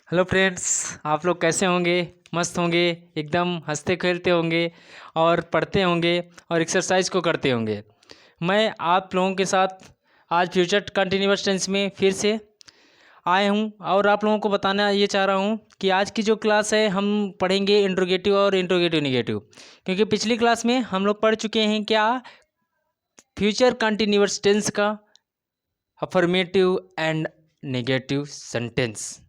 Hello friends, आप लोग कैसे होंगे? मस्त होंगे, एकदम हंसते खेलते होंगे और पढ़ते होंगे और एक्सरसाइज को करते होंगे। मैं आप लोगों के साथ आज फ्यूचर कंटिन्यूअस टेंस में फिर से आए हूँ और आप लोगों को बताना ये चाह रहा हूँ कि आज की जो क्लास है हम पढ़ेंगे इंट्रोगेटिव और इंट्रोगेटिव निगेटिव। क्योंकि पिछली क्लास में हम लोग पढ़ चुके हैं क्या, फ्यूचर कंटिन्यूअस टेंस का अफर्मेटिव एंड नेगेटिव सेंटेंस।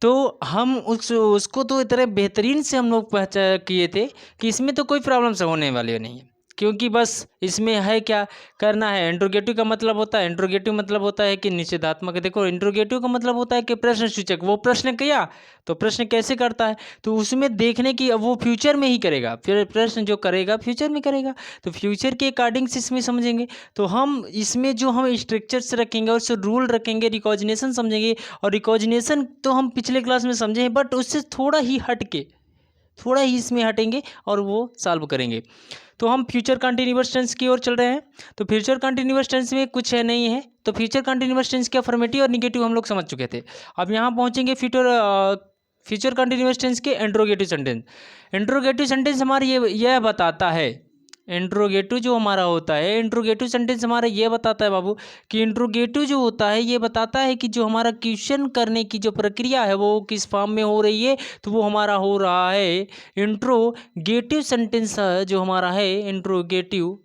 तो हम उसको तो इतने बेहतरीन से हम लोग पहचान किए थे कि इसमें तो कोई प्रॉब्लम से होने वाली नहीं है। क्योंकि बस इसमें है क्या करना है। इंट्रोगेटिव का मतलब होता है, इंट्रोगेटिव मतलब होता है कि निषेधात्मक। देखो, इंट्रोगेटिव का मतलब होता है कि प्रश्न सूचक, वो प्रश्न किया तो प्रश्न कैसे करता है, तो उसमें देखने की अब वो फ्यूचर में ही करेगा, फिर प्रश्न जो करेगा फ्यूचर में करेगा, तो फ्यूचर के अकॉर्डिंग से इसमें समझेंगे। तो हम इसमें जो हम स्ट्रक्चर्स रखेंगे और उससे रूल रखेंगे, रिकॉग्निशन समझेंगे। और रिकॉग्निशन तो हम पिछले क्लास में समझे हैं, बट उससे थोड़ा ही हट के, थोड़ा ही इसमें हटेंगे और वो सॉल्व करेंगे। तो हम फ्यूचर कंटिन्यूअस टेंस की ओर चल रहे हैं। तो फ्यूचर कंटिन्यूअस टेंस में कुछ है नहीं है, तो फ्यूचर कंटिन्यूअस टेंस के अफर्मेटिव और निगेटिव हम लोग समझ चुके थे। अब यहाँ पहुँचेंगे फ्यूचर कंटिन्यूअस टेंस के इंट्रोगेटिव सेंटेंस। इंट्रोगेटिव सेंटेंस हमारे यह बताता है, इंट्रोगेटिव जो हमारा होता है, इंट्रोगेटिव सेंटेंस हमारा ये बताता है बाबू कि इंट्रोगेटिव जो होता है ये बताता है कि जो हमारा क्वेश्चन करने की जो प्रक्रिया है वो किस फॉर्म में हो रही है, तो वो हमारा हो रहा है इंट्रोगेटिव सेंटेंस। जो हमारा है इंट्रोगेटिव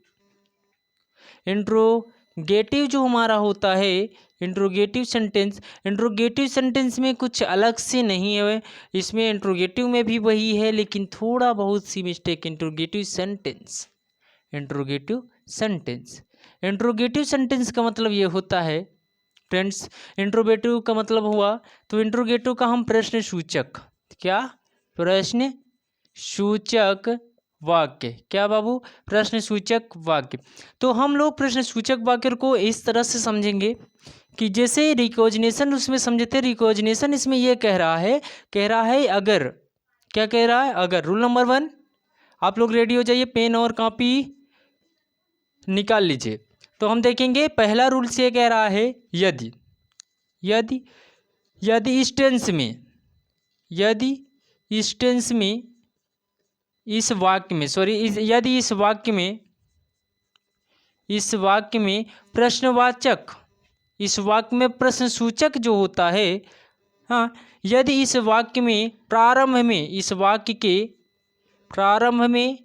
जो हमारा होता है इंट्रोगेटिव सेंटेंस, इंट्रोगेटिव सेंटेंस में कुछ अलग से नहीं है। इसमें इंट्रोगेटिव में भी वही है, लेकिन थोड़ा बहुत सी mistake. Interrogative sentence, interrogative sentence, interrogative sentence का मतलब ये होता है फ्रेंड्स, इंट्रोगेटिव का मतलब हुआ, तो इंट्रोगेटिव का हम प्रश्न सूचक, क्या प्रश्न सूचक वाक्य, क्या बाबू प्रश्न सूचक वाक्य। तो हम लोग प्रश्न सूचक वाक्य को इस तरह से समझेंगे कि जैसे रिकॉग्निशन उसमें समझे थे, रिकॉग्निशन इसमें यह कह रहा है अगर, क्या कह रहा है अगर। रूल नंबर 1, आप लोग रेडी हो जाइए, पेन और कॉपी निकाल लीजिए। तो हम देखेंगे पहला रूल से कह रहा है यदि, यदि यदि इस टेंस में, यदि इस टेंस में, इस वाक्य में, सॉरी, यदि इस वाक्य में, इस वाक्य में प्रश्नवाचक, इस वाक्य में प्रश्न सूचक जो होता है, हाँ, यदि इस वाक्य में प्रारंभ में, इस वाक्य के प्रारंभ में,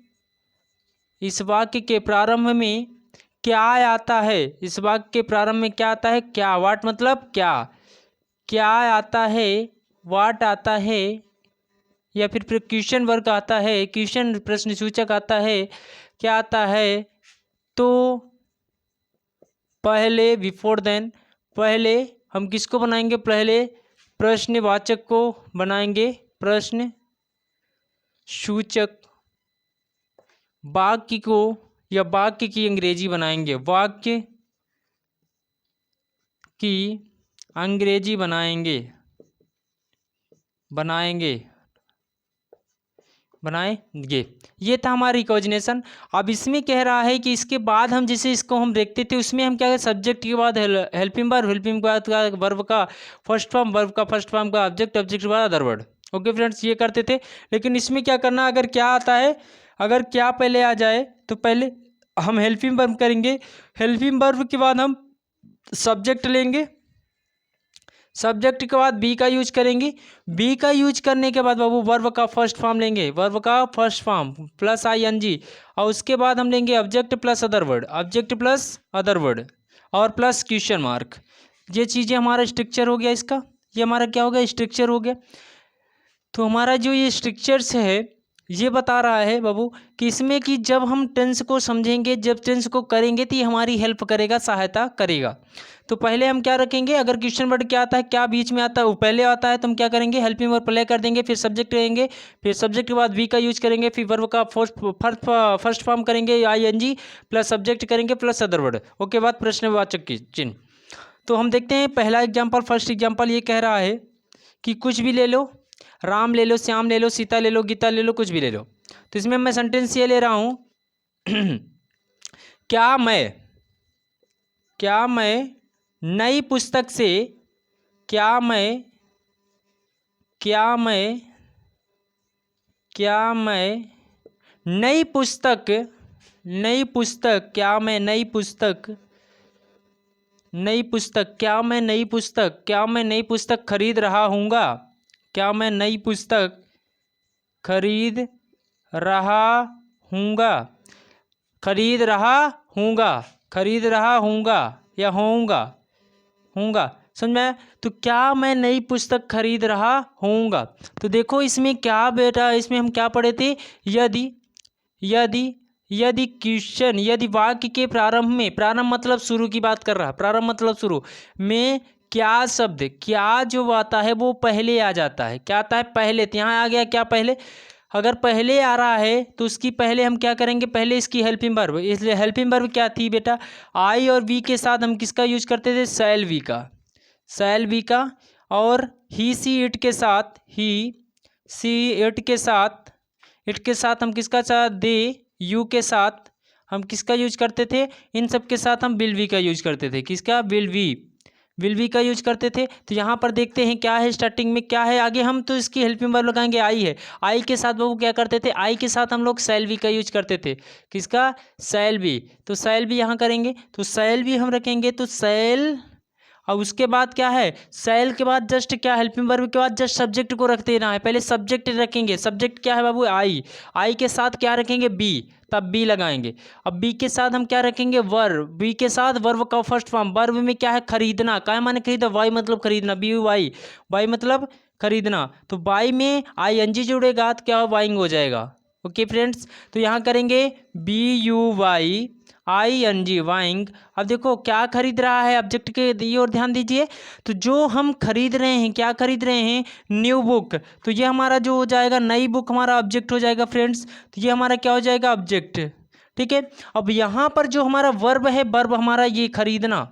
इस वाक्य के प्रारंभ में क्या आता है, इस वाक्य के प्रारंभ में क्या आता है, क्या, वाट मतलब क्या, क्या आता है, वाट आता है, या फिर क्वेश्चन वर्ग आता है, क्वेश्चन प्रश्न सूचक आता है, क्या आता है, तो पहले बिफोर देन, पहले हम किसको बनाएंगे, पहले प्रश्नवाचक को बनाएंगे, प्रश्न सूचक वाक्य को, या वाक्य की अंग्रेजी बनाएंगे, वाक्य की अंग्रेजी बनाएंगे, बनाएंगे। ये था हमारा रिकॉग्निशन। अब इसमें कह रहा है कि इसके बाद हम जैसे इसको हम देखते थे, उसमें हम क्या, सब्जेक्ट के बाद हेल्पिंग वर्ब, हेल्पिंग के बाद का वर्ब का फर्स्ट फॉर्म, वर्ब का फर्स्ट फॉर्म का ऑब्जेक्ट, ऑब्जेक्ट के बाद अदर वर्ड। ओके फ्रेंड्स, ये करते थे। लेकिन इसमें क्या करना, अगर क्या आता है, अगर क्या पहले आ जाए तो पहले हम हेल्पिंग वर्ब करेंगे, हेल्पिंग वर्ब के बाद हम सब्जेक्ट लेंगे, सब्जेक्ट के बाद बी का यूज करेंगे, बी का यूज करने के बाद बाबू वर्ब का फर्स्ट फॉर्म लेंगे, वर्ब का फर्स्ट फॉर्म प्लस ING, और उसके बाद हम लेंगे object plus other word, object plus other word और प्लस क्वेश्चन मार्क। ये चीज़ें हमारा स्ट्रक्चर हो गया इसका, ये हमारा क्या हो गया, स्ट्रक्चर हो गया। तो हमारा जो ये स्ट्रक्चर्स है ये बता रहा है बाबू कि इसमें कि जब हम टेंस को समझेंगे, जब टेंस को करेंगे तो ये हमारी हेल्प करेगा, सहायता करेगा। तो पहले हम क्या रखेंगे, अगर क्वेश्चन वर्ड क्या आता है, क्या बीच में आता है, वो पहले आता है, तो हम क्या करेंगे, हेल्पिंग वर्ब प्ले कर देंगे, फिर सब्जेक्ट लेंगे, फिर सब्जेक्ट के बाद वी का यूज करेंगे, फिर वर्ब का फर्स्ट फॉर्म करेंगे ING प्लस सब्जेक्ट करेंगे प्लस अदर वर्ड, ओके बाद प्रश्नवाचक की चिन्ह। तो हम देखते हैं पहला एग्जाम्पल, फर्स्ट एग्जाम्पल ये कह रहा है कि कुछ भी ले लो, राम ले लो, श्याम ले लो, सीता ले लो, गीता ले लो, कुछ भी ले लो। तो इसमें मैं सेंटेंस ये ले रहा हूं क्या मैं नई पुस्तक से, क्या मैं क्या मैं नई पुस्तक क्या मैं नई पुस्तक खरीद रहा हूँगा? क्या मैं नई पुस्तक खरीद रहा हूँगा? खरीद रहा हूँगा या होऊंगा समझ में आया? तो क्या मैं नई पुस्तक खरीद रहा हूँगा। तो देखो इसमें क्या बेटा, इसमें हम क्या पढ़े थे, यदि क्वेश्चन, यदि वाक्य के प्रारंभ में, प्रारंभ मतलब शुरू की बात कर रहा, प्रारंभ मतलब शुरू में क्या शब्द, क्या जो आता है वो पहले आ जाता है। क्या आता है? पहले। तो यहाँ आ गया क्या पहले। अगर पहले आ रहा है तो उसकी पहले हम क्या करेंगे, पहले इसकी हेल्पिंग वर्ब। इसलिए हेल्पिंग वर्ब क्या थी बेटा, आई और वी के साथ हम किसका यूज करते थे, शैल वी का। और ही सी इट के साथ हम किसका साथ, दे यू के साथ हम किसका यूज करते थे, इन सब के साथ हम विल वी का यूज करते थे। किसका, विल वी का यूज करते थे। तो यहाँ पर देखते हैं क्या है, स्टार्टिंग में क्या है, आगे हम तो इसकी हेल्पिंग वर्ब लगाएंगे, आई है। आई के साथ बाबू क्या करते थे, आई के साथ हम लोग शैल वी का यूज करते थे। किसका, शैल वी। तो शैल वी यहाँ करेंगे, तो शैल वी हम रखेंगे, तो शैल, और उसके बाद क्या है, शैल के बाद जस्ट क्या, हेल्पिंग वर्ब के बाद जस्ट सब्जेक्ट को रख देना है। पहले सब्जेक्ट रखेंगे, सब्जेक्ट क्या है बाबू, आई के साथ क्या रखेंगे, बी, तब बी लगाएंगे। अब बी के साथ हम क्या रखेंगे, वर्ब, बी के साथ वर्ब का फर्स्ट फॉर्म। वर्ब में क्या है, खरीदना, क्या माने खरीदना, वाई मतलब खरीदना, बी वाई, वाई मतलब खरीदना। तो वाई में आई एन जी जुड़ेगा तो क्या वाइंग हो जाएगा। ओके फ्रेंड्स, तो यहाँ करेंगे BUYING, वाइंग। अब देखो क्या खरीद रहा है, ऑब्जेक्ट के ये और ध्यान दीजिए। तो जो हम खरीद रहे हैं, क्या खरीद रहे हैं, न्यू बुक। तो ये हमारा जो हो जाएगा, नई बुक हमारा ऑब्जेक्ट हो जाएगा फ्रेंड्स। तो ये हमारा क्या हो जाएगा, ऑब्जेक्ट। ठीक है। अब यहाँ पर जो हमारा वर्ब है, वर्ब हमारा ये खरीदना,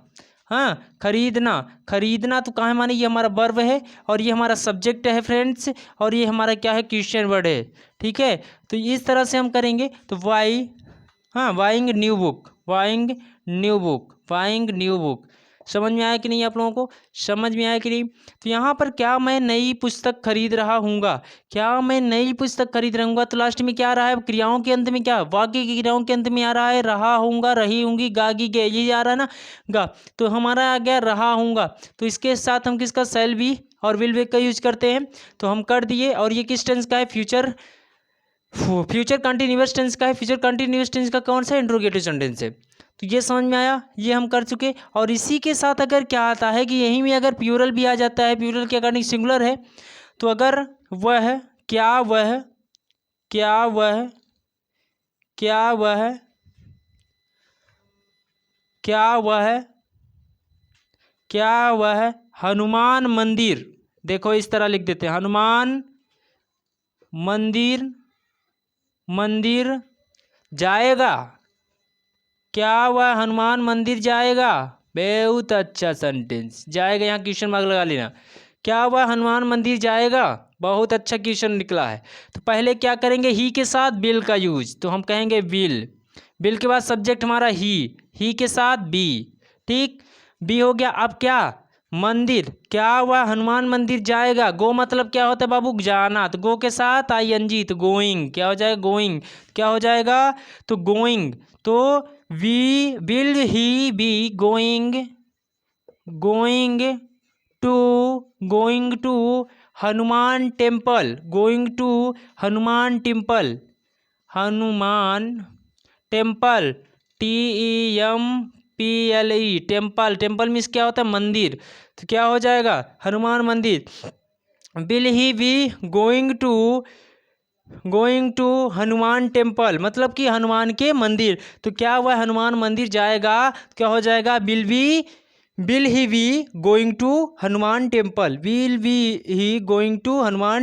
हाँ खरीदना तो कहाँ माने, ये हमारा वर्ब है और ये हमारा सब्जेक्ट है फ्रेंड्स, और ये हमारा क्या है, क्वेश्चन वर्ड है। ठीक है। तो इस तरह से हम करेंगे। तो वाइंग न्यू बुक। समझ में आया कि नहीं आप लोगों को, समझ में आया कि नहीं। तो यहाँ पर क्या मैं नई पुस्तक खरीद रहा हूँगा, क्या मैं नई पुस्तक खरीद रहूँगा। तो लास्ट में क्या आ रहा है, क्रियाओं के अंत में क्या, वाक्य की क्रियाओं के अंत में आ रहा है, रहा हूँगा, रही हूँगी, गागी गे, ये आ रहा है ना, गा। तो हमारा आ गया रहा हूँगा। तो इसके साथ हम किसका, शैल बी और विल बी का यूज करते हैं। तो हम कर दिए। और ये किस टेंस का है, फ्यूचर कंटिन्यूअस टेंस का है। फ्यूचर कंटिन्यूअस टेंस का कौन सा, इंट्रोगेटिव सेंटेंस है। तो ये समझ में आया, ये हम कर चुके। और इसी के साथ अगर क्या आता है कि यहीं में अगर प्लूरल भी आ जाता है, प्लूरल के अकॉर्डिंग सिंगुलर है, तो अगर वह, क्या वह हनुमान मंदिर, देखो इस तरह लिख देते हैं, हनुमान मंदिर जाएगा, क्या वह हनुमान मंदिर जाएगा। बहुत अच्छा सेंटेंस, जाएगा यहाँ क्वेश्चन मार्क लगा लेना। क्या वह हनुमान मंदिर जाएगा, बहुत अच्छा क्वेश्चन निकला है। तो पहले क्या करेंगे, ही के साथ बिल का यूज, तो हम कहेंगे बिल के बाद सब्जेक्ट हमारा ही के साथ बी। ठीक, बी हो गया। अब क्या, मंदिर, क्या वह हनुमान मंदिर जाएगा। गो मतलब क्या होता है बाबू, जाना। तो गो के साथ ING, तो गोइंग, क्या हो जाएगा, गोइंग, क्या हो जाएगा, तो गोइंग। तो will he be going to Hanuman temple, temple means क्या होता है, मंदिर। तो क्या हो जाएगा, हनुमान मंदिर। Will he be going to Hanuman temple, मतलब कि हनुमान के मंदिर। तो क्या वह हनुमान मंदिर जाएगा, क्या हो जाएगा, will he be going to Hanuman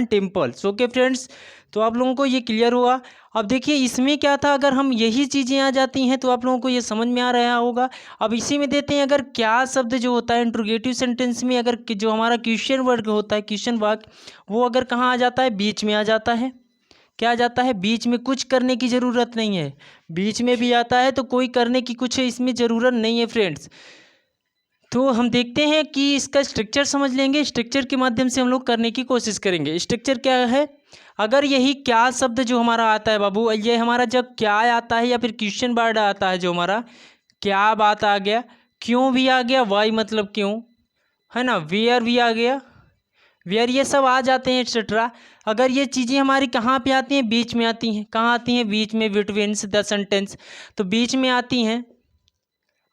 temple. Okay friends, तो आप लोगों को ये क्लियर हुआ। अब देखिए इसमें क्या था, अगर हम यही चीज़ें आ जाती हैं तो आप लोगों को ये समझ में आ रहा होगा। अब इसी में देते हैं, अगर क्या शब्द जो होता है इंट्रोगेटिव सेंटेंस में, अगर जो हमारा क्वेश्चन वर्ड होता है, क्वेश्चन वाक्य, वो अगर कहाँ आ जाता है, बीच में आ जाता है। क्या आ जाता है, बीच में, कुछ करने की ज़रूरत नहीं है। बीच में भी आता है तो कोई करने की कुछ इसमें ज़रूरत नहीं है फ्रेंड्स। तो हम देखते हैं कि इसका स्ट्रक्चर समझ लेंगे। स्ट्रक्चर के माध्यम से हम लोग करने की कोशिश करेंगे। स्ट्रक्चर क्या है? अगर यही क्या शब्द जो हमारा आता है बाबू, ये हमारा जब क्या आता है या फिर क्वेश्चन वर्ड आता है, जो हमारा क्या बात आ गया, क्यों भी आ गया, वाई मतलब क्यों, है ना, वेयर भी आ गया, वेयर, ये सब आ जाते हैं एक्सेट्रा। अगर ये चीज़ें हमारी कहाँ पे आती हैं? बीच में आती हैं। कहाँ आती हैं? बीच में, बिटवीन्स द सेंटेंस। तो बीच में आती हैं,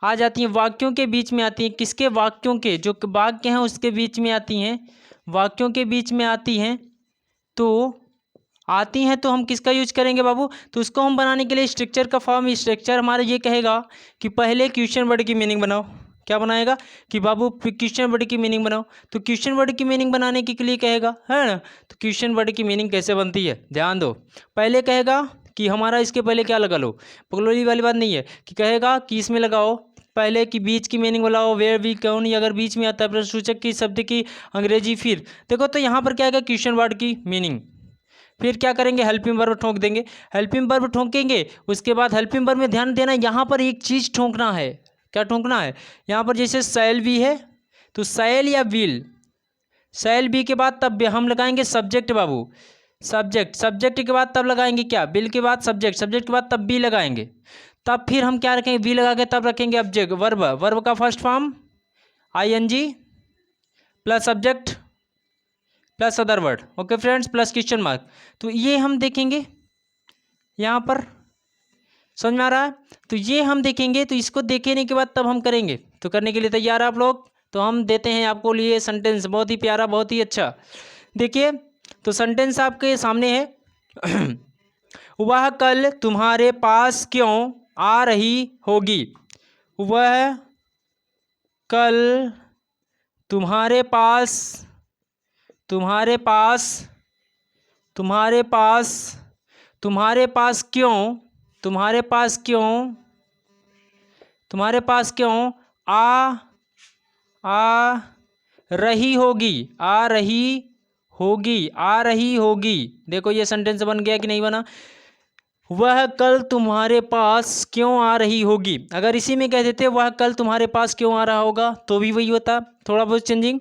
आ जाती हैं, वाक्यों के बीच में आती हैं। किसके? वाक्यों के, जो वाक्य हैं उसके बीच में आती हैं, वाक्यों के बीच में आती हैं। तो आती हैं तो हम किसका यूज करेंगे बाबू? तो उसको हम बनाने के लिए स्ट्रक्चर का फॉर्म, स्ट्रक्चर हमारा ये कहेगा कि पहले क्वेश्चन वर्ड की मीनिंग बनाओ। क्या बनाएगा? कि बाबू क्वेश्चन वर्ड की मीनिंग बनाओ। तो क्वेश्चन वर्ड की मीनिंग बनाने के लिए कहेगा, है ना। तो क्वेश्चन वर्ड की मीनिंग कैसे बनती है, ध्यान दो। पहले कहेगा कि हमारा, इसके पहले क्या लगा लो, पगलोली वाली बात नहीं है, कि कहेगा कि इसमें लगाओ पहले कि बीच की मीनिंग बनाओ, वेयर भी, कौन, या अगर बीच में आता है प्रश्नसूचक की शब्द की अंग्रेजी, फिर देखो तो यहाँ पर क्या आएगा? क्वेश्चन वर्ड की मीनिंग। फिर क्या करेंगे? हेल्पिंग वर्ब ठोक देंगे। हेल्पिंग वर्ब ठोकेंगे, उसके बाद हेल्पिंग वर्ब में ध्यान देना, यहाँ पर एक चीज़ ठोकना है। क्या ठोकना है? यहाँ पर जैसे शैल भी है तो शैल या विल, शैल बी के बाद तब हम लगाएंगे सब्जेक्ट बाबू, सब्जेक्ट, सब्जेक्ट के बाद तब लगाएंगे क्या? विल के बाद सब्जेक्ट, सब्जेक्ट के बाद तब बी लगाएंगे। तब फिर हम क्या रखेंगे? बी लगा के तब रखेंगे ऑब्जेक्ट, वर्ब, वर्ब का first form ING plus subject plus other word, okay friends, plus question mark. तो ये हम देखेंगे यहाँ पर, समझ में आ रहा है? तो ये हम देखेंगे, तो इसको देखने के बाद तब हम करेंगे। तो करने के लिए तैयार है आप लोग? तो हम देते हैं आपको लिए सेंटेंस, बहुत ही प्यारा, बहुत ही अच्छा। देखिए तो सेंटेंस आपके सामने है वह कल तुम्हारे पास क्यों आ रही होगी, वह कल तुम्हारे पास, तुम्हारे पास, तुम्हारे पास, तुम्हारे पास क्यों, तुम्हारे पास क्यों, तुम्हारे पास क्यों आ रही होगी, आ रही होगी, आ रही होगी। देखो ये सेंटेंस बन गया कि नहीं बना? वह कल तुम्हारे पास क्यों आ रही होगी। अगर इसी में कह देते वह कल तुम्हारे पास क्यों आ रहा होगा, तो भी वही होता, थोड़ा बहुत चेंजिंग।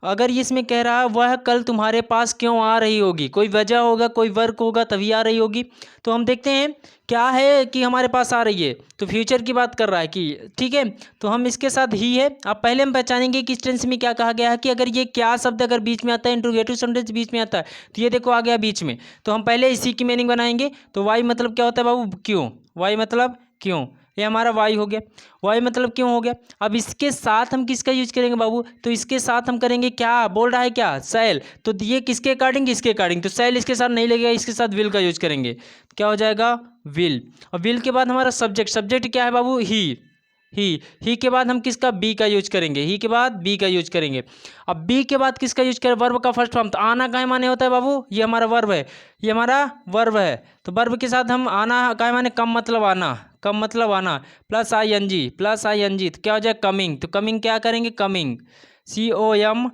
अगर इसमें कह रहा है वह कल तुम्हारे पास क्यों आ रही होगी, कोई वजह होगा, कोई वर्क होगा तभी आ रही होगी। तो हम देखते हैं क्या है कि हमारे पास आ रही है, तो फ्यूचर की बात कर रहा है कि, ठीक है। तो हम इसके साथ ही है। अब पहले हम पहचानेंगे कि इस टेंस में क्या कहा गया है, कि अगर ये क्या शब्द अगर बीच में आता है, इंट्रोगेटिव सेंटेंस बीच में आता है, तो ये देखो आ गया बीच में। तो हम पहले इसी की मीनिंग बनाएंगे। तो वाई मतलब क्या होता है बाबू? क्यों। वाई मतलब क्यों, ये हमारा वाई हो गया। वाई मतलब क्यों हो गया। अब इसके साथ हम किसका यूज करेंगे बाबू? तो इसके साथ हम करेंगे, क्या बोल रहा है, क्या, शैल। तो ये किसके अकॉर्डिंग? इसके अकॉर्डिंग। तो शैल इसके साथ नहीं लगेगा, इसके साथ विल का यूज करेंगे। क्या हो जाएगा? विल। और विल के बाद हमारा सब्जेक्ट, सब्जेक्ट क्या है बाबू? ही के बाद हम किसका? बी का यूज करेंगे। ही के बाद बी का यूज करेंगे। अब बी के बाद किसका यूज करें? वर्ब का फर्स्ट फॉर्म। तो आना का माने होता है बाबू, ये हमारा वर्ब है, ये हमारा वर्ब है। तो वर्ब के साथ हम आना का माने कम मतलब आना, कम मतलब आना, plus I N G, plus I N G. तो क्या हो जाए? कमिंग। तो कमिंग क्या करेंगे? Coming, COMING।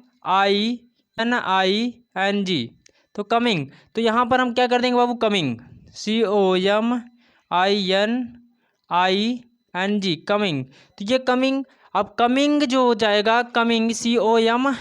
तो कमिंग, तो यहाँ पर हम क्या कर देंगे बाबू? Coming, COMINING, coming. तो ये कमिंग, अब कमिंग जो हो जाएगा, कमिंग, COMING,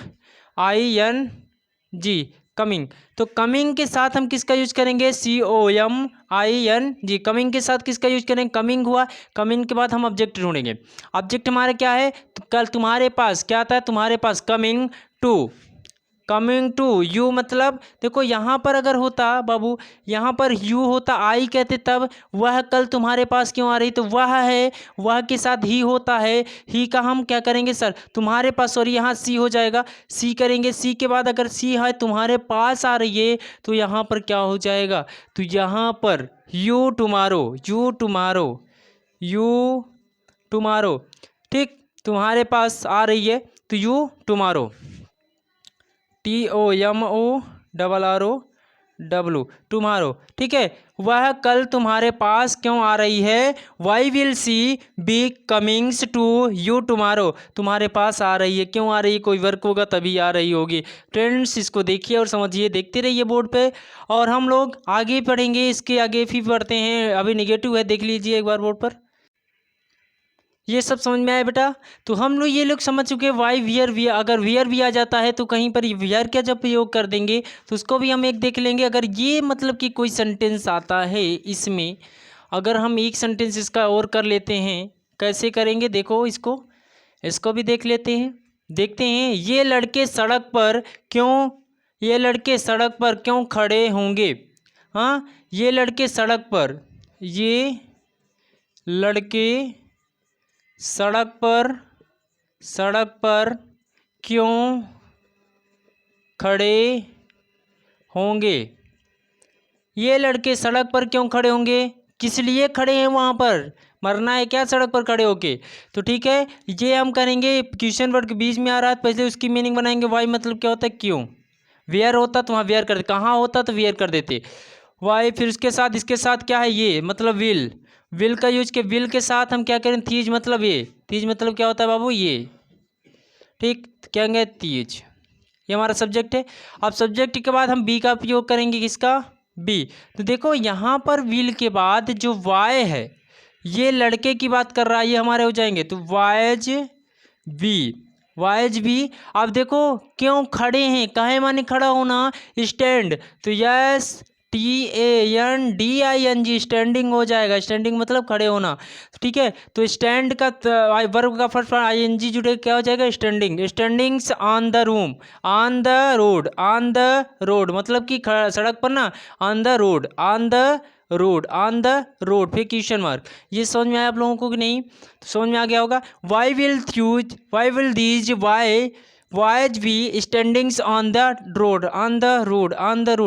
कमिंग। तो कमिंग के साथ हम किसका यूज करेंगे? COMING। कमिंग के साथ किसका यूज करेंगे? कमिंग हुआ। कमिंग के बाद हम ऑब्जेक्ट ढूंढेंगे। ऑब्जेक्ट हमारे क्या है? तो कल तुम्हारे पास क्या आता है? तुम्हारे पास, coming to, coming to you. मतलब देखो यहाँ पर अगर होता बाबू, यहाँ पर यू होता, आई कहते तब, वह कल तुम्हारे पास क्यों आ रही, तो वह है, वह के साथ ही होता है। ही का हम क्या करेंगे सर? तुम्हारे पास, सॉरी यहाँ सी हो जाएगा, सी करेंगे। सी के बाद अगर सी है तुम्हारे पास आ रही है, तो यहाँ पर क्या हो जाएगा? तो यहाँ पर you tomorrow, you tomorrow, you tomorrow, ठीक, तुम्हारे पास आ रही है तो यू टुमारो, TOMORRO टुमारो, ठीक है। वह कल तुम्हारे पास क्यों आ रही है? Why will she be comings to you tomorrow. तुम्हारे पास आ रही है, क्यों आ रही है? कोई वर्क होगा तभी आ रही होगी। फ्रेंड्स इसको देखिए और समझिए, देखते रहिए बोर्ड पे, और हम लोग आगे पढ़ेंगे। इसके आगे फिर पढ़ते हैं, अभी निगेटिव है, देख लीजिए एक बार बोर्ड पर। ये सब समझ में आया बेटा। तो हम लोग ये लोग समझ चुके हैं वाई वियर वियर, अगर वियर भी आ जाता है तो कहीं पर वियर का जब प्रयोग कर देंगे तो उसको भी हम एक देख लेंगे। अगर ये मतलब कि कोई सेंटेंस आता है इसमें, अगर हम एक सेंटेंस इसका और कर लेते हैं, कैसे करेंगे देखो, इसको भी देख लेते हैं। देखते हैं, ये लड़के सड़क पर क्यों, ये लड़के सड़क पर क्यों खड़े होंगे। हाँ, ये लड़के सड़क पर, ये लड़के सड़क पर क्यों खड़े होंगे। ये लड़के सड़क पर क्यों खड़े होंगे, किस लिए खड़े हैं, वहाँ पर मरना है क्या सड़क पर खड़े होके। तो ठीक है, ये हम करेंगे, क्वेश्चन वर्ड के बीच में आ रहा है, पहले उसकी मीनिंग बनाएंगे। वाई मतलब क्या होता है, क्यों। वेयर होता तो वहाँ वेयर कर देते, कहाँ होता तो वेयर कर देते। वाई, फिर उसके साथ, इसके साथ क्या है, ये मतलब विल का यूज के, विल के साथ हम क्या करें, तीज मतलब ये, तीज मतलब क्या होता है बाबू, ये ठीक, क्या कहेंगे, तीज। ये हमारा सब्जेक्ट है। अब सब्जेक्ट के बाद हम बी का उपयोग करेंगे, किसका, बी। तो देखो यहाँ पर विल के बाद जो वाई है, ये लड़के की बात कर रहा है, ये हमारे हो जाएंगे, तो वाइज भी। अब देखो क्यों खड़े हैं, काहे माने खड़ा होना, स्टैंड, तो यस TANDING स्टैंडिंग हो जाएगा, स्टैंडिंग मतलब खड़े होना, ठीक है। तो स्टैंड का वर्ब का फर्स्ट फॉर्म ING जुड़े, क्या हो जाएगा, standing, standings on the room, on the road मतलब कि सड़क पर ना, ऑन द रोड, फिर क्वेश्चन मार्क। ये समझ में आया आप लोगों को कि नहीं, तो समझ में आ गया होगा। Why will these wise be standings on the road,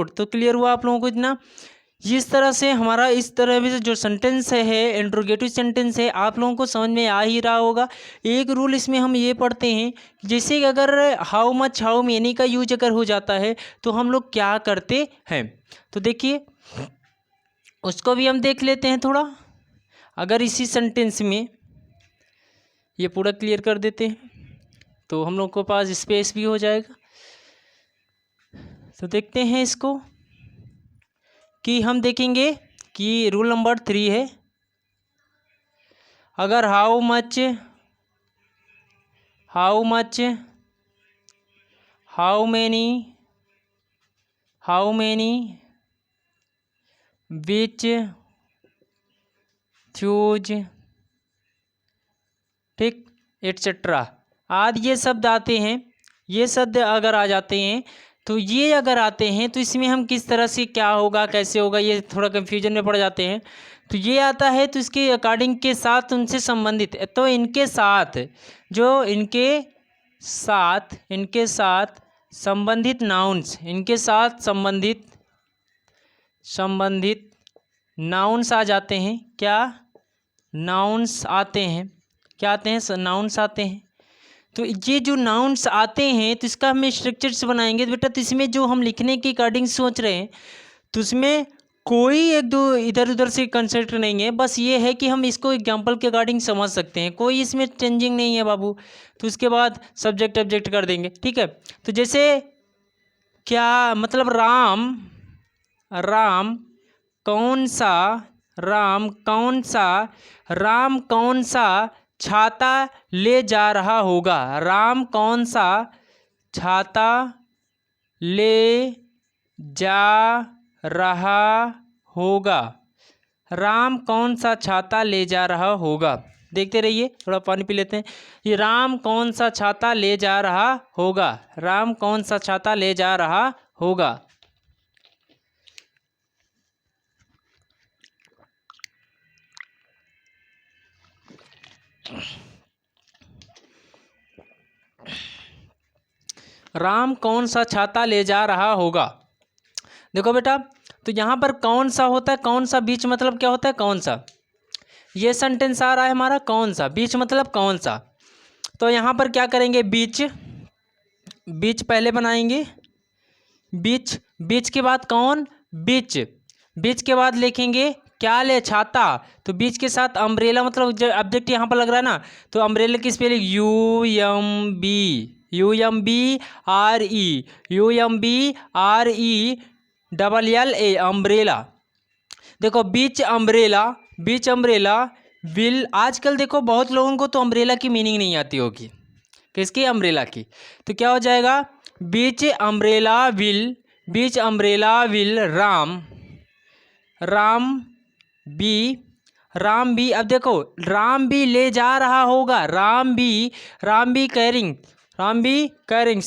तो क्लियर हुआ आप लोगों को इतना। इस तरह से हमारा, इस तरह से जो सेंटेंस है, इंट्रोगेटिव सेंटेंस है, आप लोगों को समझ में आ ही रहा होगा। एक रूल इसमें हम ये पढ़ते हैं, जैसे कि अगर हाउ मच हाउ मेनी का यूज अगर हो जाता है तो हम लोग क्या करते हैं, तो देखिए उसको भी हम देख लेते हैं थोड़ा। अगर इसी सेंटेंस में ये पूरा क्लियर कर देते हैं तो हम लोग को पास स्पेस भी हो जाएगा। तो देखते हैं इसको, कि हम देखेंगे कि रूल नंबर 3 है, अगर how much how many which fuse, ठीक, एटसेट्रा आदि ये शब्द आते हैं, ये शब्द अगर आ जाते हैं, तो ये अगर आते हैं तो इसमें हम किस तरह से क्या होगा, कैसे होगा, ये थोड़ा कन्फ्यूजन में पड़ जाते हैं। तो ये आता है तो इसके अकॉर्डिंग के साथ उनसे संबंधित, तो इनके साथ जो इनके साथ संबंधित नाउन्स, इनके साथ संबंधित नाउन्स आ जाते हैं, क्या नाउन्स आते हैं, क्या आते हैं, नाउन्स आते हैं। तो ये जो नाउन्स आते हैं तो इसका हम स्ट्रक्चर से बनाएंगे बेटा। तो इसमें जो हम लिखने के अकॉर्डिंग सोच रहे हैं तो उसमें कोई एक दो इधर उधर से कंसेप्ट नहीं है, बस ये है कि हम इसको एग्जाम्पल के अकॉर्डिंग समझ सकते हैं, कोई इसमें चेंजिंग नहीं है बाबू। तो उसके बाद सब्जेक्ट ऑब्जेक्ट कर देंगे, ठीक है। तो जैसे क्या मतलब, राम कौन सा छाता ले जा रहा होगा, राम कौन सा छाता ले जा रहा होगा, राम कौन सा छाता ले जा रहा होगा। देखते रहिए, थोड़ा पानी पी लेते हैं। ये राम कौन सा छाता ले जा रहा होगा, राम कौन सा छाता ले जा रहा होगा। राम कौन सा छाता ले जा रहा होगा। देखो बेटा, तो यहाँ पर कौन सा होता है, कौन सा, बीच मतलब क्या होता है, कौन सा। ये सेंटेंस आ रहा है हमारा कौन सा, बीच मतलब कौन सा। तो यहाँ पर क्या करेंगे, बीच पहले बनाएंगे, बीच के बाद कौन, बीच के बाद लिखेंगे क्या ले, छाता। तो बीच के साथ अम्ब्रेला, मतलब जो ऑब्जेक्ट यहाँ पर लग रहा है ना, तो अम्ब्रेला की स्पेलिंग UMBRE, अम्ब्रेला। देखो बीच अम्ब्रेला विल, आजकल देखो बहुत लोगों को तो अम्ब्रेला की मीनिंग नहीं आती होगी, किसकी, अम्ब्रेला की। तो क्या हो जाएगा, beach umbrella will, beach umbrella will Ram, Ram be, Ram be, अब देखो राम भी ले जा रहा होगा, Ram be carrying, Ram be carrying,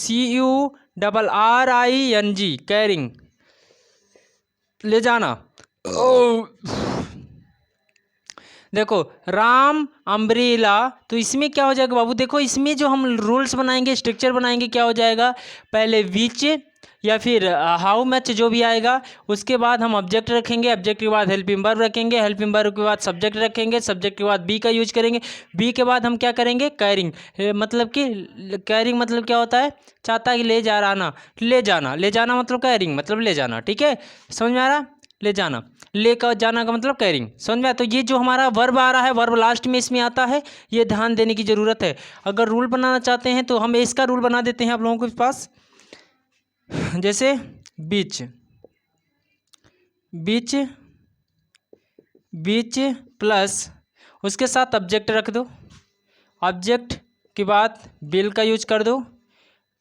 CURRING carrying, ले जाना। ओ देखो राम अम्ब्रेला, तो इसमें क्या हो जाएगा बाबू, देखो इसमें जो हम रूल्स बनाएंगे, स्ट्रक्चर बनाएंगे, क्या हो जाएगा, पहले विच या फिर हाउ मच जो भी आएगा, उसके बाद हम ऑब्जेक्ट रखेंगे, ऑब्जेक्ट के बाद हेल्पिंग वर्ब रखेंगे, हेल्पिंग वर्ब के बाद सब्जेक्ट रखेंगे, सब्जेक्ट के बाद बी का यूज करेंगे, बी के बाद हम क्या करेंगे, कैरिंग, मतलब कि कैरिंग मतलब क्या होता है, चाहता है कि ले जा रहा ना, ले जाना, ले जाना मतलब कैरिंग मतलब ले जाना, ठीक है, समझ में आ रहा, ले जाना, लेकर जाना का मतलब कैरिंग, समझ में आया। तो ये जो हमारा वर्ब आ रहा है, वर्ब लास्ट में इसमें आता है, ये ध्यान देने की ज़रूरत है। अगर रूल बनाना चाहते हैं तो हम इसका रूल बना देते हैं आप लोगों के पास, जैसे बीच, बीच, बीच प्लस उसके साथ ऑब्जेक्ट रख दो, ऑब्जेक्ट के बाद बिल का यूज कर दो,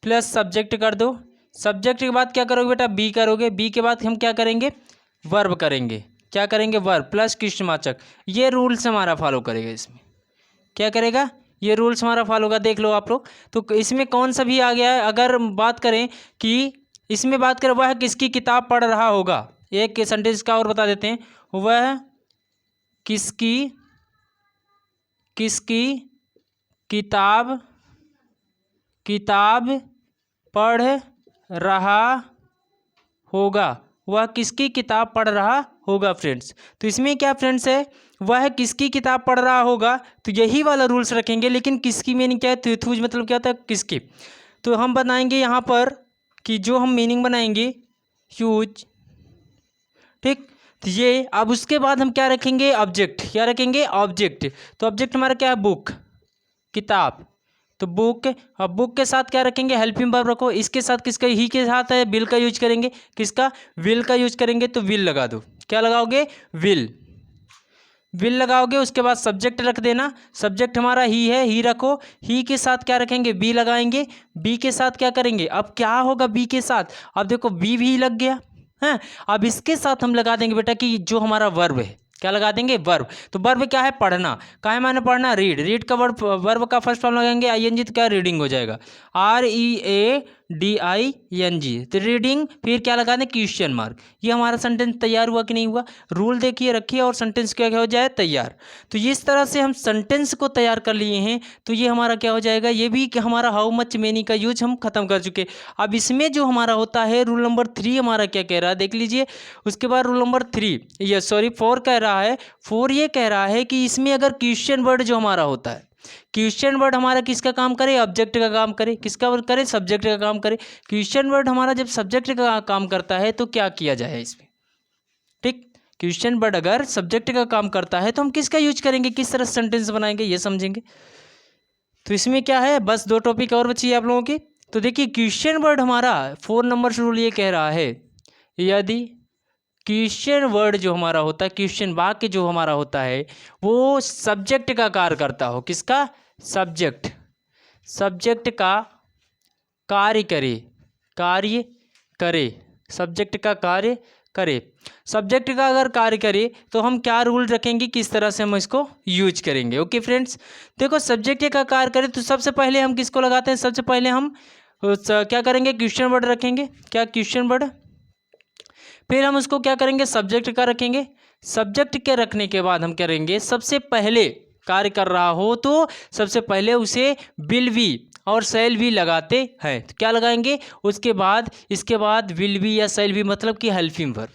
प्लस सब्जेक्ट कर दो, सब्जेक्ट के बाद क्या करोगे बेटा, बी करोगे, बी के बाद हम क्या करेंगे, वर्ब करेंगे, क्या करेंगे, वर्ब प्लस क्वेश्चनवाचक। ये रूल्स हमारा फॉलो करेगा, इसमें क्या करेगा, ये रूल्स हमारा फॉलो होगा, देख लो आप लोग। तो इसमें कौन सा भी आ गया है, अगर बात करें कि इसमें बात करें वह किसकी किताब पढ़ रहा होगा, एक सेंटेंस का और बता देते हैं, वह किसकी, किसकी किताब, किताब पढ़ रहा होगा, वह किसकी किताब पढ़ रहा होगा फ्रेंड्स। तो इसमें क्या फ्रेंड्स है, वह किसकी किताब पढ़ रहा होगा, तो यही वाला रूल्स रखेंगे, लेकिन किसकी मीनिंग क्या है, थूज मतलब क्या होता है, किसकी। तो हम बनाएंगे यहाँ पर कि जो हम मीनिंग बनाएंगे ह्यूज, ठीक, तो ये अब उसके बाद हम क्या रखेंगे, ऑब्जेक्ट, क्या रखेंगे, ऑब्जेक्ट। तो ऑब्जेक्ट हमारा क्या है, बुक, किताब, तो बुक, अब बुक के साथ क्या रखेंगे, हेल्पिंग वर्ब रखो, इसके साथ किसका, ही के साथ है, बिल का यूज करेंगे, किसका, विल का यूज करेंगे, तो विल लगा दो, क्या लगाओगे, विल, विल लगाओगे, उसके बाद सब्जेक्ट रख देना, सब्जेक्ट हमारा ही है, ही रखो, ही के साथ क्या रखेंगे, बी लगाएंगे, बी के साथ क्या करेंगे, अब क्या होगा बी के साथ, अब देखो बी भी लग गया है, अब इसके साथ हम लगा देंगे बेटा कि जो हमारा वर्ब है, क्या लगा देंगे, वर्ब। तो वर्ब क्या है, पढ़ना, क्या है माने पढ़ना, रीड, रीड का वर्ब, वर्ब का फर्स्ट फॉर्म लगाएंगे ING, तो क्या रीडिंग हो जाएगा, READING, तो रीडिंग, फिर क्या लगा दें, क्वेश्चन मार्क। ये हमारा सेंटेंस तैयार हुआ कि नहीं हुआ, रूल देखिए रखिए और सेंटेंस क्या हो जाए तैयार। तो इस तरह से हम सेंटेंस को तैयार कर लिए हैं, तो ये हमारा क्या हो जाएगा, ये भी कि हमारा हाउ मच मेनी का यूज हम खत्म कर चुके। अब इसमें जो हमारा होता है रूल नंबर 3 हमारा क्या कह रहा है, देख लीजिए। उसके बाद रूल नंबर 3, ये सॉरी 4 कह रहा है, 4 ये कह रहा है कि इसमें अगर क्वेश्चन वर्ड जो हमारा होता है, क्वेश्चन वर्ड हमारा किसका काम करे, ऑब्जेक्ट का काम करे, किसका वर्ड करे, सब्जेक्ट का काम करे। क्वेश्चन वर्ड हमारा जब सब्जेक्ट का काम करता है तो क्या किया जाए इसमें, ठीक, क्वेश्चन वर्ड अगर सब्जेक्ट का काम करता है तो हम किसका यूज करेंगे, किस तरह सेंटेंस बनाएंगे, ये समझेंगे। तो इसमें क्या है, बस 2 टॉपिक और बची है आप लोगों की। तो देखिए क्वेश्चन वर्ड हमारा 4 नंबर रूल ये कह रहा है, यदि क्वेश्चन वर्ड जो हमारा होता है, क्वेश्चन वाक्य जो हमारा होता है, वो सब्जेक्ट का कार्य करता हो, किसका, सब्जेक्ट, सब्जेक्ट का कार्य करे, कार्य करे, सब्जेक्ट का कार्य करे, सब्जेक्ट का अगर कार्य करे तो हम क्या रूल रखेंगे, किस तरह से हम इसको यूज करेंगे। ओके फ्रेंड्स, देखो सब्जेक्ट का कार्य करे तो सबसे पहले हम किसको लगाते हैं, सबसे पहले हम क्या करेंगे, क्वेश्चन वर्ड रखेंगे, क्या, क्वेश्चन वर्ड, फिर हम उसको क्या करेंगे, सब्जेक्ट का रखेंगे, सब्जेक्ट के रखने के बाद हम करेंगे, सबसे पहले कार्य कर रहा हो तो सबसे पहले उसे विल बी और शैल भी लगाते हैं, तो क्या लगाएंगे, उसके बाद इसके बाद विल बी या शैल भी मतलब कि हेल्पिंग वर्ब,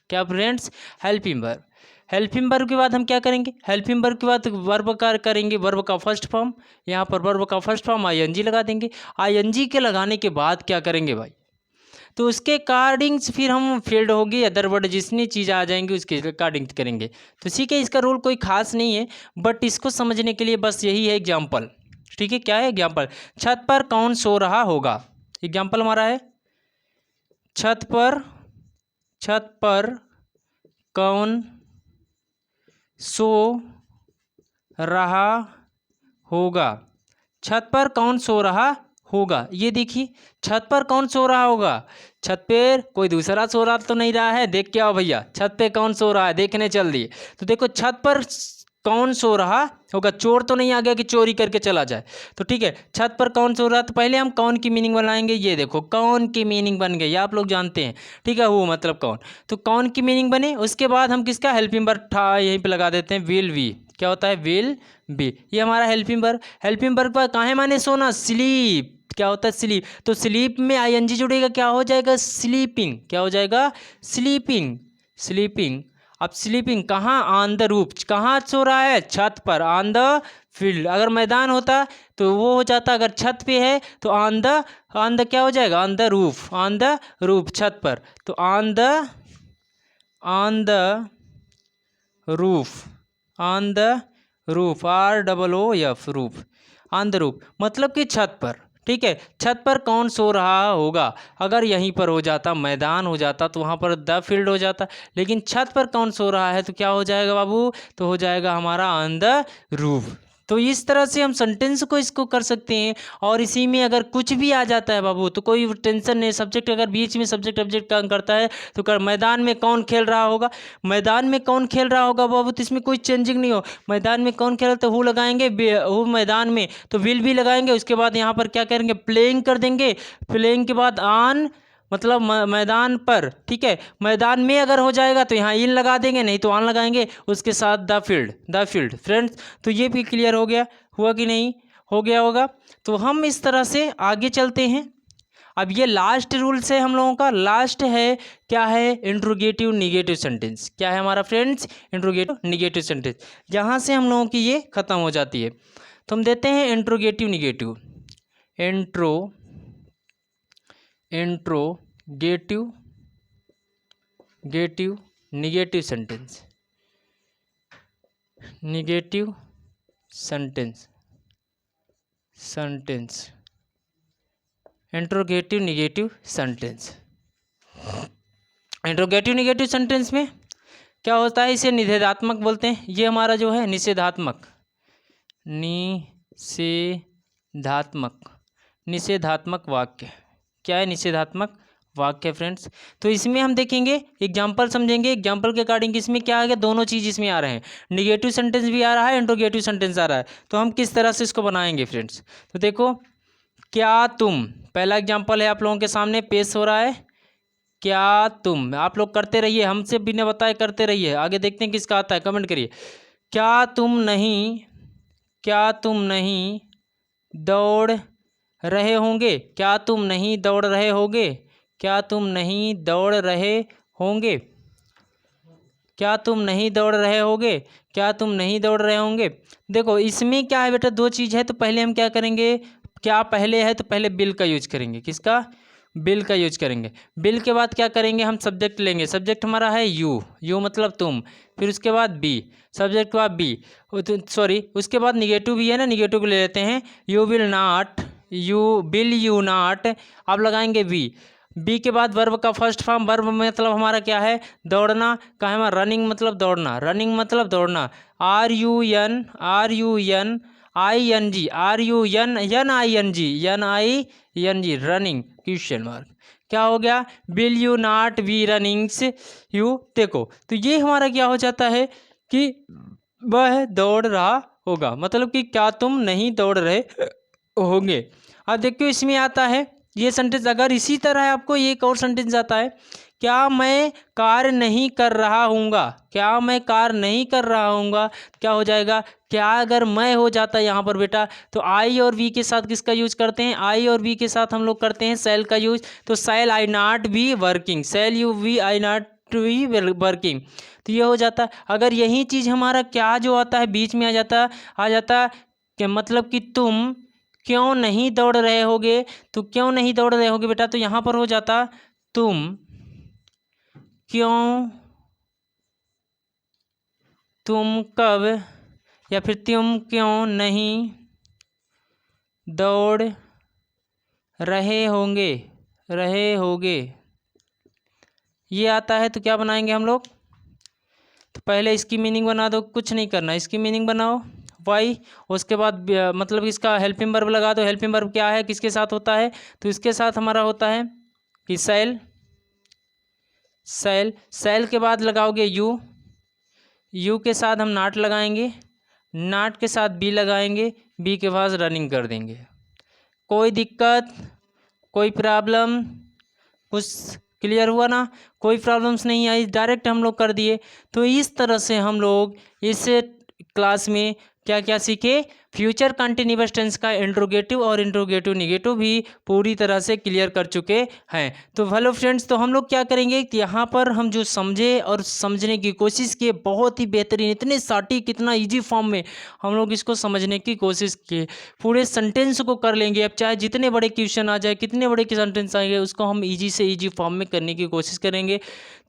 क्या friends, helping verb. Helping verb के बाद हम क्या करेंगे, हेल्पिंग वर्ब के बाद वर्ब का करेंगे, वर्ब का फर्स्ट फॉर्म, यहाँ पर वर्ब का फर्स्ट फॉर्म ING लगा देंगे, ING के लगाने के बाद क्या करेंगे भाई, तो उसके अकॉर्डिंग्स फिर हम फील्ड होगी, अदर वर्ड जितनी चीज़ आ जाएंगी उसके अकॉर्डिंग करेंगे। तो ठीक है, इसका रूल कोई खास नहीं है, बट इसको समझने के लिए बस यही है एग्जाम्पल, ठीक है, क्या है एग्जाम्पल, छत पर कौन सो रहा होगा, एग्जाम्पल हमारा है, छत पर, छत पर कौन सो रहा होगा। छत पर कौन सो रहा होगा। ये देखिए, छत पर कौन सो रहा होगा। छत पे कोई दूसरा सो रहा तो नहीं रहा है। देख के आओ भैया, छत पे कौन सो रहा है, देखने चल दिए। तो देखो, छत पर कौन सो रहा होगा। चोर तो नहीं आ गया कि चोरी करके चला जाए। तो ठीक है, छत पर कौन सो रहा। तो पहले हम कौन की मीनिंग बनाएंगे। ये देखो, कौन की मीनिंग बन गई, आप लोग जानते हैं। ठीक है, वो मतलब कौन। तो कौन की मीनिंग बने, उसके बाद हम किसका हेल्पिंग वर्ब था यहीं पे लगा देते हैं, विल बी। क्या होता है, विल बी। ये हमारा हेल्पिंग वर्ब। हेल्पिंग वर्ब का काहे माने सोना, स्लीप। क्या होता है, स्लीप। तो स्लीप में आईएनजी जुड़ेगा, क्या हो जाएगा, स्लीपिंग। क्या हो जाएगा, स्लीपिंग। स्लीपिंग। अब स्लीपिंग कहाँ, ऑन द रूफ। कहाँ सो रहा है, छत पर। ऑन द फील्ड, अगर मैदान होता तो वो हो जाता, अगर छत पे है तो ऑन द क्या हो जाएगा, on the roof. On the roof, छत पर। तो on the roof. On the roof, ROOF, roof. On the roof मतलब कि छत पर। ठीक है, छत पर कौन सो रहा होगा। अगर यहीं पर हो जाता, मैदान हो जाता, तो वहाँ पर द फील्ड हो जाता। लेकिन छत पर कौन सो रहा है, तो क्या हो जाएगा बाबू, तो हो जाएगा हमारा ऑन द रूफ। तो इस तरह से हम सेंटेंस को इसको कर सकते हैं। और इसी में अगर कुछ भी आ जाता है बाबू, तो कोई टेंशन नहीं। सब्जेक्ट अगर बीच में सब्जेक्ट ऑब्जेक्ट काम करता है तो कर, मैदान में कौन खेल रहा होगा। मैदान में कौन खेल रहा होगा बाबू, तो इसमें कोई चेंजिंग नहीं हो। मैदान में कौन खेल रहा, तो हु लगाएंगे, हु मैदान में, तो विल भी लगाएंगे। उसके बाद यहाँ पर क्या करेंगे, प्लेइंग कर देंगे। प्लेइंग के बाद ऑन मतलब मैदान पर। ठीक है, मैदान में अगर हो जाएगा तो यहाँ इन लगा देंगे, नहीं तो ऑन लगाएंगे। उसके साथ द फील्ड फ्रेंड्स। तो ये भी क्लियर हो गया, हुआ कि नहीं, हो गया होगा। तो हम इस तरह से आगे चलते हैं। अब ये लास्ट रूल से हम लोगों का लास्ट है, क्या है, इंट्रोगेटिव निगेटिव सेंटेंस। क्या है हमारा फ्रेंड्स, इंट्रोगेटिव निगेटिव सेंटेंस। यहाँ से हम लोगों की ये खत्म हो जाती है। तो हम देते हैं interrogative negative. Interrogative negative sentence. Negative sentence interrogative negative sentence. Interrogative negative sentence में क्या होता है, इसे निषेधात्मक बोलते हैं। ये हमारा जो है निषेधात्मक वाक्य। क्या है, निषेधात्मक वाक्य फ्रेंड्स। तो इसमें हम देखेंगे, एग्जाम्पल समझेंगे। एग्जाम्पल के अकॉर्डिंग इसमें क्या आ गया, दोनों चीज़ इसमें आ रहे हैं। निगेटिव सेंटेंस भी आ रहा है, इंट्रोगेटिव सेंटेंस आ रहा है। तो हम किस तरह से इसको बनाएंगे फ्रेंड्स। तो देखो, क्या तुम, पहला एग्जाम्पल है आप लोगों के सामने पेश हो रहा है। क्या तुम, आप लोग करते रहिए, हमसे बिना बताए करते रहिए। आगे देखते हैं किसका आता है, कमेंट करिए। क्या तुम नहीं दौड़ रहे होंगे। क्या तुम नहीं दौड़ रहे होंगे। क्या तुम नहीं दौड़ रहे होंगे। क्या तुम नहीं दौड़ रहे होंगे। क्या तुम नहीं दौड़ रहे होंगे। देखो, इसमें क्या है बेटा, दो चीज़ है। तो पहले हम क्या करेंगे, क्या पहले है तो पहले बिल का यूज करेंगे। किसका, बिल का यूज करेंगे। बिल के बाद क्या करेंगे, हम सब्जेक्ट लेंगे। सब्जेक्ट हमारा है यू मतलब तुम। फिर उसके बाद बी, सब्जेक्ट के बाद बी, सॉरी उसके बाद निगेटिव भी है ना, निगेटिव को ले लेते हैं। यू विल नॉट, अब लगाएंगे बी के बाद वर्ब का फर्स्ट फॉर्म। वर्ब मतलब हमारा क्या है, दौड़ना का है हमारा, रनिंग मतलब दौड़ना। रनिंग मतलब दौड़ना, RUNNING रनिंग, क्वेश्चन मार्क। क्या हो गया, will you not be runnings you. देखो, तो ये हमारा क्या हो जाता है कि वह दौड़ रहा होगा, मतलब कि क्या तुम नहीं दौड़ रहे होंगे। अब देखो, इसमें आता है ये सेंटेंस। अगर इसी तरह आपको एक और सेंटेंस आता है, क्या मैं कार्य नहीं कर रहा हूँगा। क्या मैं कार्य नहीं कर रहा हूँगा, क्या हो जाएगा, क्या अगर मैं हो जाता है यहाँ पर बेटा, तो आई और वी के साथ किसका यूज करते हैं, आई और वी के साथ हम लोग करते हैं शैल का यूज। तो shall I not be working, shall you be I not be working. तो ये हो जाता। अगर यही चीज़ हमारा क्या जो आता है बीच में आ जाता कि मतलब कि तुम क्यों नहीं दौड़ रहे होगे। तो क्यों नहीं दौड़ रहे होगे बेटा, तो यहाँ पर हो जाता तुम कब, या फिर तुम क्यों नहीं दौड़ रहे होगे। ये आता है। तो क्या बनाएंगे हम लोग, तो पहले इसकी मीनिंग बना दो, कुछ नहीं करना, इसकी मीनिंग बनाओ। वाई, उसके बाद मतलब इसका हेल्पिंग वर्ब लगा दो। हेल्पिंग वर्ब क्या है, किसके साथ होता है, तो इसके साथ हमारा होता है कि शैल, शैल, शैल के बाद लगाओगे यू, यू के साथ हम नॉट लगाएंगे, नॉट के साथ बी लगाएंगे, बी के पास रनिंग कर देंगे। कोई दिक्कत, कोई प्रॉब्लम, कुछ क्लियर हुआ ना, कोई प्रॉब्लम्स नहीं आई, डायरेक्ट हम लोग कर दिए। तो इस तरह से हम लोग इस क्लास में क्या क्या सीखे, फ्यूचर कंटिन्यूअस टेंस का इंट्रोगेटिव और इंट्रोगेटिव नेगेटिव भी पूरी तरह से क्लियर कर चुके हैं। तो हेलो फ्रेंड्स, तो हम लोग क्या करेंगे कि यहाँ पर हम जो समझे और समझने की कोशिश किए, बहुत ही बेहतरीन, इतने सटीक, इतना इजी फॉर्म में हम लोग इसको समझने की कोशिश किए। पूरे सेंटेंस को कर लेंगे, अब चाहे जितने बड़े क्वेश्चन आ जाए, कितने बड़े सेंटेंस आएंगे, उसको हम ईजी से ईजी फॉर्म में करने की कोशिश करेंगे।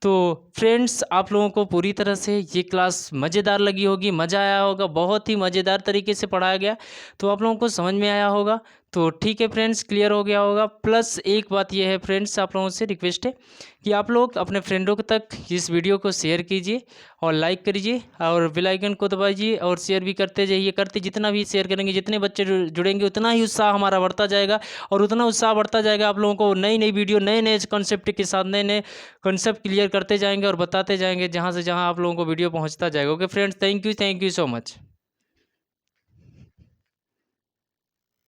तो फ्रेंड्स, आप लोगों को पूरी तरह से ये क्लास मज़ेदार लगी होगी, मज़ा आया होगा, बहुत ही मज़ेदार तरीके से पढ़ाया गया, तो आप लोगों को समझ में आया होगा। तो ठीक है फ्रेंड्स, क्लियर हो गया होगा। प्लस एक बात ये है फ्रेंड्स, आप लोगों से रिक्वेस्ट है कि आप लोग अपने फ्रेंडों तक इस वीडियो को शेयर कीजिए और लाइक करिए और बेल आइकन को दबाइए और शेयर भी करते जाइए। जितना भी शेयर करेंगे, जितने बच्चे जुड़ेंगे, उतना ही उत्साह हमारा बढ़ता जाएगा और उतना उत्साह बढ़ता जाएगा। आप लोगों को नई नई वीडियो, नए नए कॉन्सेप्ट के साथ नए नए कॉन्सेप्ट क्लियर करते जाएंगे और बताते जाएंगे, जहाँ से जहाँ आप लोगों को वीडियो पहुँचता जाएगा। Okay friends, thank you so much.